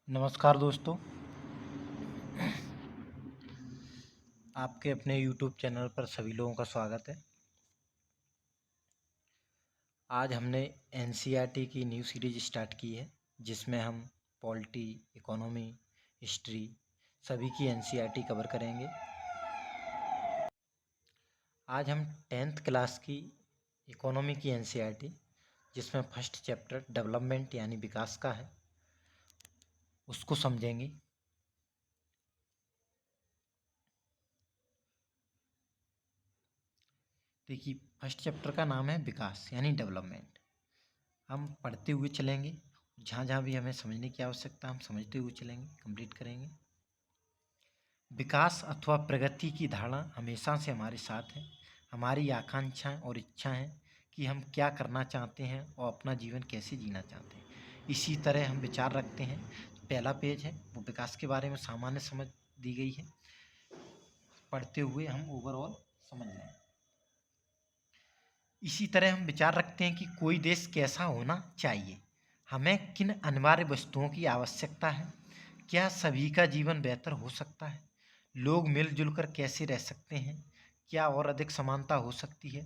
नमस्कार दोस्तों। आपके अपने YouTube चैनल पर सभी लोगों का स्वागत है। आज हमने NCERT की न्यू सीरीज स्टार्ट की है जिसमें हम पॉलिटी, इकोनॉमी, हिस्ट्री सभी की NCERT कवर करेंगे। आज हम 10th क्लास की इकोनॉमी की NCERT जिसमें फर्स्ट चैप्टर डेवलपमेंट यानी विकास का है उसको समझेंगे। देखिए, फर्स्ट चैप्टर का नाम है विकास यानी डेवलपमेंट। हम पढ़ते हुए चलेंगे, जहाँ जहाँ भी हमें समझने की आवश्यकता हम समझते हुए चलेंगे, कंप्लीट करेंगे। विकास अथवा प्रगति की धारणा हमेशा से हमारे साथ है। हमारी आकांक्षाएं और इच्छाएं कि हम क्या करना चाहते हैं और अपना जीवन कैसे जीना चाहते हैं, इसी तरह हम विचार रखते हैं। पहला पेज है वो विकास के बारे में सामान्य समझ दी गई है। पढ़ते हुए हम ओवरऑल समझ लें। इसी तरह हम विचार रखते हैं कि कोई देश कैसा होना चाहिए, हमें किन अनिवार्य वस्तुओं की आवश्यकता है, क्या सभी का जीवन बेहतर हो सकता है, लोग मिलजुल कर कैसे रह सकते हैं, क्या और अधिक समानता हो सकती है।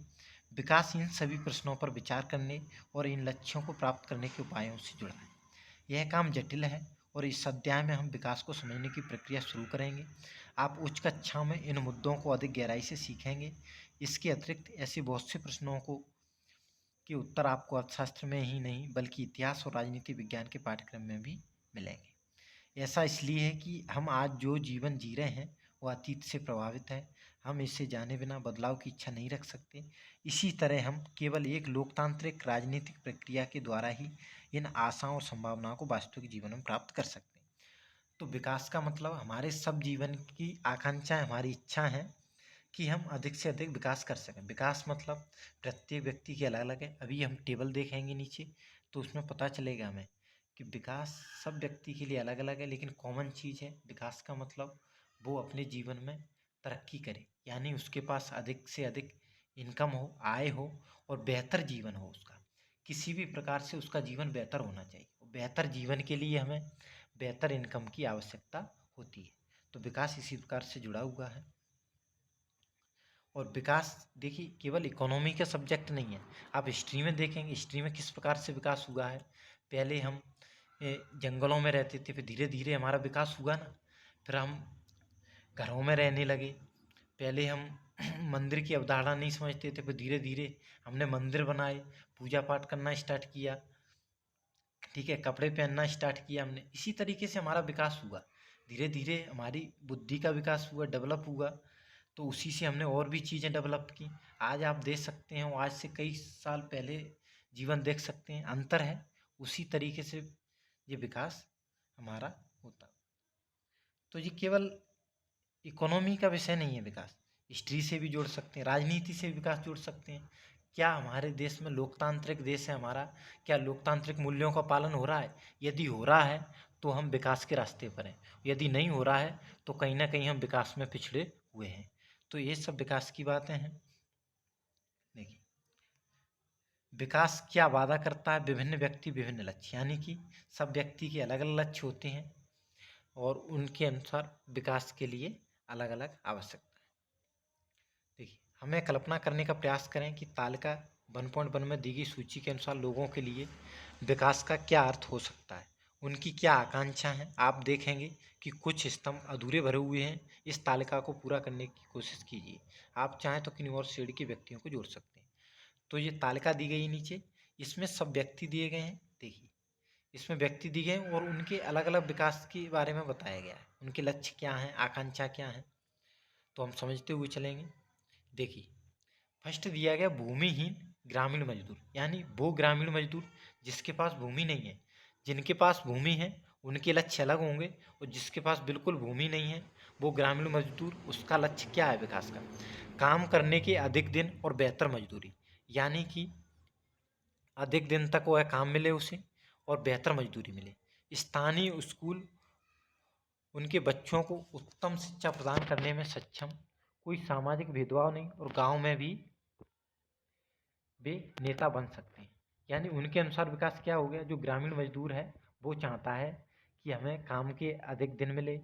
विकास इन सभी प्रश्नों पर विचार करने और इन लक्ष्यों को प्राप्त करने के उपायों से जुड़ा है। यह काम जटिल है और इस अध्याय में हम विकास को समझने की प्रक्रिया शुरू करेंगे। आप उच्च कक्षाओं में इन मुद्दों को अधिक गहराई से सीखेंगे। इसके अतिरिक्त ऐसे बहुत से प्रश्नों के उत्तर आपको अर्थशास्त्र में ही नहीं बल्कि इतिहास और राजनीति विज्ञान के पाठ्यक्रम में भी मिलेंगे। ऐसा इसलिए है कि हम आज जो जीवन जी रहे हैं वो अतीत से प्रभावित है। हम इसे जाने बिना बदलाव की इच्छा नहीं रख सकते। इसी तरह हम केवल एक लोकतांत्रिक राजनीतिक प्रक्रिया के द्वारा ही इन आशाओं और संभावनाओं को वास्तविक जीवन में प्राप्त कर सकते हैं। तो विकास का मतलब हमारे सब जीवन की आकांक्षाएं, हमारी इच्छा है कि हम अधिक से अधिक विकास कर सकें। विकास मतलब प्रत्येक व्यक्ति की अलग अलग है। अभी हम टेबल देखेंगे नीचे तो उसमें पता चलेगा हमें कि विकास सब व्यक्ति के लिए अलग अलग है, लेकिन कॉमन चीज़ है। विकास का मतलब वो अपने जीवन में तरक्की करे, यानी उसके पास अधिक से अधिक इनकम हो, आय हो और बेहतर जीवन हो। उसका किसी भी प्रकार से उसका जीवन बेहतर होना चाहिए। बेहतर जीवन के लिए हमें बेहतर इनकम की आवश्यकता होती है। तो विकास इसी प्रकार से जुड़ा हुआ है। और विकास देखिए केवल इकोनॉमी का सब्जेक्ट नहीं है। आप हिस्ट्री में देखेंगे, हिस्ट्री में किस प्रकार से विकास हुआ है। पहले हम जंगलों में रहते थे, फिर धीरे धीरे हमारा विकास हुआ ना। फिर हम घरों में रहने लगे। पहले हम मंदिर की अवधारणा नहीं समझते थे, फिर धीरे धीरे हमने मंदिर बनाए, पूजा पाठ करना स्टार्ट किया, ठीक है, कपड़े पहनना स्टार्ट किया हमने। इसी तरीके से हमारा विकास हुआ। धीरे धीरे हमारी बुद्धि का विकास हुआ, डेवलप हुआ। तो उसी से हमने और भी चीज़ें डेवलप की। आज आप देख सकते हैं, आज से कई साल पहले जीवन देख सकते हैं, अंतर है। उसी तरीके से ये विकास हमारा होता। तो ये केवल इकोनॉमी का विषय नहीं है। विकास हिस्ट्री से भी जोड़ सकते हैं, राजनीति से भी विकास जोड़ सकते हैं। क्या हमारे देश में लोकतांत्रिक देश है हमारा, क्या लोकतांत्रिक मूल्यों का पालन हो रहा है? यदि हो रहा है तो हम विकास के रास्ते पर हैं। यदि नहीं हो रहा है तो कहीं ना कहीं हम विकास में पिछड़े हुए हैं। तो ये सब विकास की बातें हैं। देखिए, विकास क्या वादा करता है? विभिन्न व्यक्ति विभिन्न लक्ष्य, यानी कि सब व्यक्ति के अलग अलग लक्ष्य होते हैं और उनके अनुसार विकास के लिए अलग अलग आवश्यकता है। देखिए, हमें कल्पना करने का प्रयास करें कि तालिका 1.1 में दी गई सूची के अनुसार लोगों के लिए विकास का क्या अर्थ हो सकता है, उनकी क्या आकांक्षा है। आप देखेंगे कि कुछ स्तंभ अधूरे भरे हुए हैं। इस तालिका को पूरा करने की कोशिश कीजिए। आप चाहें तो किन्हीं और श्रेणी के व्यक्तियों को जोड़ सकते हैं। तो ये तालिका दी गई है नीचे, इसमें सब व्यक्ति दिए गए हैं। देखिए, इसमें व्यक्ति दिए गए हैं और उनके अलग अलग विकास के बारे में बताया गया है, उनके लक्ष्य क्या हैं, आकांक्षा क्या है। तो हम समझते हुए चलेंगे। देखिए, फर्स्ट दिया गया भूमिहीन ग्रामीण मजदूर, यानी वो ग्रामीण मजदूर जिसके पास भूमि नहीं है। जिनके पास भूमि है उनके लक्ष्य अलग होंगे, और जिसके पास बिल्कुल भूमि नहीं है वो ग्रामीण मजदूर, उसका लक्ष्य क्या है विकास का? काम करने के अधिक दिन और बेहतर मजदूरी, यानी कि अधिक दिन तक वह काम मिले उसे और बेहतर मजदूरी मिले। स्थानीय स्कूल उनके बच्चों को उत्तम शिक्षा प्रदान करने में सक्षम, कोई सामाजिक भेदभाव नहीं, और गांव में भी वे नेता बन सकते हैं। यानी उनके अनुसार विकास क्या हो गया? जो ग्रामीण मजदूर है वो चाहता है कि हमें काम के अधिक दिन मिले,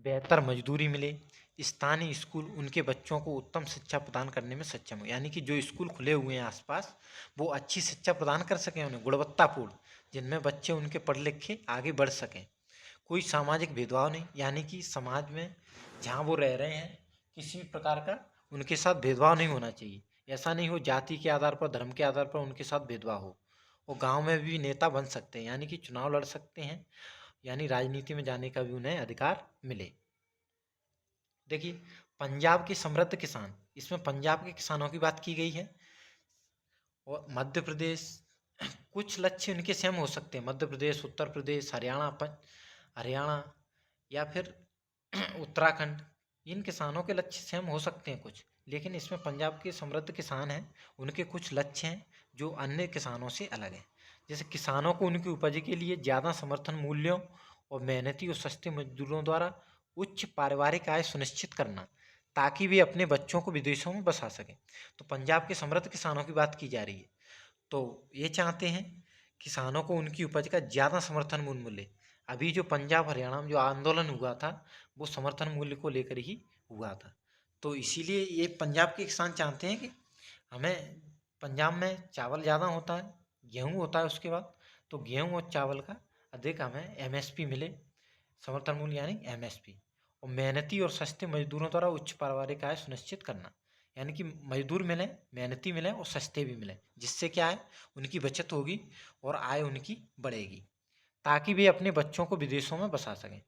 बेहतर मजदूरी मिले, स्थानीय स्कूल उनके बच्चों को उत्तम शिक्षा प्रदान करने में सक्षम हो, यानी कि जो स्कूल खुले हुए हैं आसपास वो अच्छी शिक्षा प्रदान कर सकें उन्हें, गुणवत्तापूर्ण, जिनमें बच्चे उनके पढ़ लिख के आगे बढ़ सकें। कोई सामाजिक भेदभाव नहीं, यानी कि समाज में जहाँ वो रह रहे हैं किसी भी प्रकार का उनके साथ भेदभाव नहीं होना चाहिए। ऐसा नहीं हो जाति के आधार पर, धर्म के आधार पर उनके साथ भेदभाव हो। वो गांव में भी नेता बन सकते हैं, यानी कि चुनाव लड़ सकते हैं, यानी राजनीति में जाने का भी उन्हें अधिकार मिले। देखिए, पंजाब के समृद्ध किसान, इसमें पंजाब के किसानों की बात की गई है। और मध्य प्रदेश, कुछ लक्ष्य उनके सेम हो सकते हैं, मध्य प्रदेश, उत्तर प्रदेश, हरियाणा या फिर उत्तराखंड, इन किसानों के लक्ष्य सेम हो सकते हैं कुछ, लेकिन इसमें पंजाब के समृद्ध किसान हैं, उनके कुछ लक्ष्य हैं जो अन्य किसानों से अलग हैं। जैसे किसानों को उनकी उपज के लिए ज़्यादा समर्थन मूल्यों और मेहनती और सस्ते मजदूरों द्वारा उच्च पारिवारिक आय सुनिश्चित करना, ताकि वे अपने बच्चों को विदेशों में बसा सकें। तो पंजाब के समृद्ध किसानों की बात की जा रही है, तो ये चाहते हैं किसानों को उनकी उपज का ज़्यादा समर्थन मूल्य मिले। अभी जो पंजाब हरियाणा में जो आंदोलन हुआ था वो समर्थन मूल्य को लेकर ही हुआ था। तो इसीलिए ये पंजाब के किसान चाहते हैं कि हमें, पंजाब में चावल ज़्यादा होता है, गेहूँ होता है उसके बाद, तो गेहूँ और चावल का अधिक हमें एमएसपी मिले, समर्थन मूल्य यानी एमएसपी। और मेहनती और सस्ते मजदूरों द्वारा उच्च पारिवारिक आय सुनिश्चित करना, यानी कि मजदूर मिलें, मेहनती मिलें और सस्ते भी मिलें, जिससे क्या है उनकी बचत होगी और आय उनकी बढ़ेगी, ताकि वे अपने बच्चों को विदेशों में बसा सकें।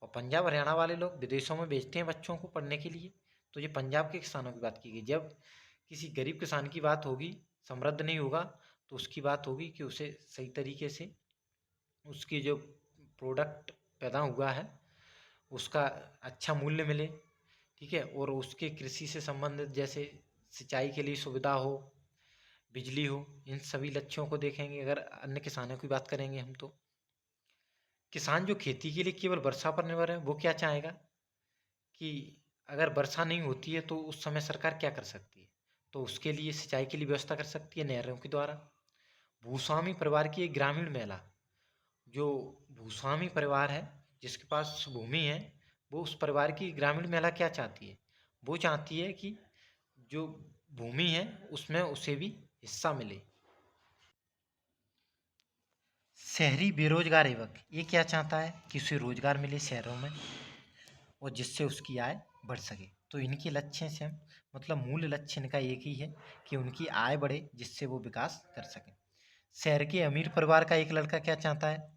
और पंजाब हरियाणा वाले लोग विदेशों में भेजते हैं बच्चों को पढ़ने के लिए। तो ये पंजाब के किसानों की बात की गई। जब किसी गरीब किसान की बात होगी, समृद्ध नहीं होगा, तो उसकी बात होगी कि उसे सही तरीके से उसकी जो प्रोडक्ट पैदा हुआ है उसका अच्छा मूल्य मिले, ठीक है, और उसके कृषि से संबंधित जैसे सिंचाई के लिए सुविधा हो, बिजली हो, इन सभी लक्ष्यों को देखेंगे। अगर अन्य किसानों की बात करेंगे हम, तो किसान जो खेती के लिए केवल वर्षा पर निर्भर है वो क्या चाहेगा कि अगर वर्षा नहीं होती है तो उस समय सरकार क्या कर सकती है, तो उसके लिए सिंचाई के लिए व्यवस्था कर सकती है नहरों के द्वारा। भूस्वामी परिवार की एक ग्रामीण महिला, जो भूस्वामी परिवार है जिसके पास भूमि है, वो उस परिवार की ग्रामीण महिला क्या चाहती है, वो चाहती है कि जो भूमि है उसमें उसे भी हिस्सा मिले। शहरी बेरोजगार युवक ये क्या चाहता है कि उसे रोजगार मिले शहरों में और जिससे उसकी आय बढ़ सके। तो इनके लक्ष्य से मतलब मूल लक्ष्य इनका एक ही है कि उनकी आय बढ़े जिससे वो विकास कर सके। शहर के अमीर परिवार का एक लड़का क्या चाहता है